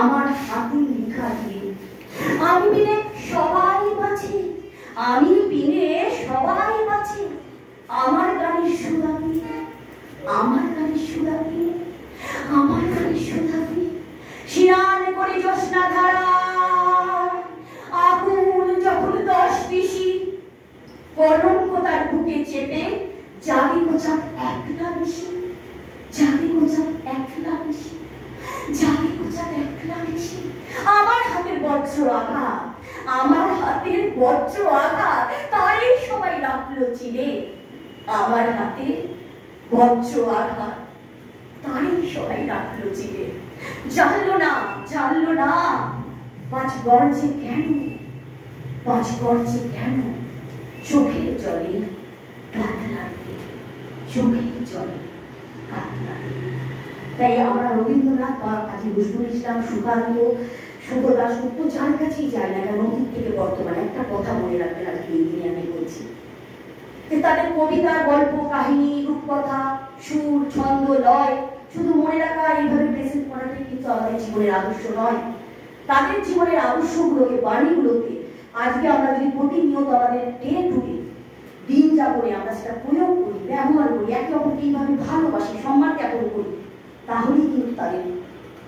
আমার হাতে লেখা দিয়ে। আমি বিনে সবাই বাঁচে, আমি বিনে সবাই বাঁচে। আমার গানের সুরাবি, আমার গানের সুরাবি, আমার গানের সুরাবি। শিরান করে জ্যোৎস্না ধারা আগুন যখন 10 পিসি, কলঙ্ক তার বুকে চেপে জাগে গোছাক একলা বেশি, জাগে গোছাক একলা বেশি, জাগে গোছাক একলা বেশি। আমার হাতের বজ্র আঘাত, আমার হাতের বজ্র আঘাত, তারই সবাই রাখলো চিনে। আমার হাতে বজ্র আঘাত, তারই সবাই রাখলো চিনে। জানলো না, জানলো না পাঁচ গর্জে কেন, পাঁচ গর্জে কেন। চোখের জলে কাঁদ লাগবে, চোখের জলে কাঁদ লাগবে। তাই আমরা রবীন্দ্রনাথ বা কাজী নজরুল ইসলাম, সুকান্ত, সুবোধ দাশগুপ্ত যার কাছেই যাই না কেন অতীত থেকে বর্তমানে একটা কথা মনে রাখবেন। আজকে এই দিনে আমি বলছি যে তাদের কবিতা, গল্প, কাহিনী, রূপকথা, সুর, ছন্দ, লয় শুধু মনে রাখা এইভাবে প্রেজেন্ট করাটাই কিন্তু আমাদের জীবনের আদর্শ নয়। তাদের জীবনের আদর্শগুলোকে, বাণীগুলোকে আজকে আমরা যদি প্রতিনিয়ত আমাদের ডে টু ডে দিন যাপনে আমরা সেটা প্রয়োগ করি, ব্যবহার করি, একে অপরকে এইভাবে ভালোবাসি, সম্মান জ্ঞাপন করি, তাহলেই কিন্তু তাদের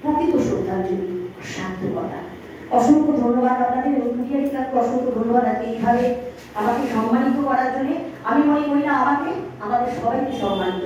প্রকৃত শ্রদ্ধাঞ্জলি সার্থকতা। অসংখ্য ধন্যবাদ আপনাদের এবং কুটিয়ারি ক্লাবকে অসংখ্য ধন্যবাদ আজকে এইভাবে আমাকে সম্মানিত করার জন্য। আমি মনে করি না আমাকে, আমাদের সবাইকে সম্মানিত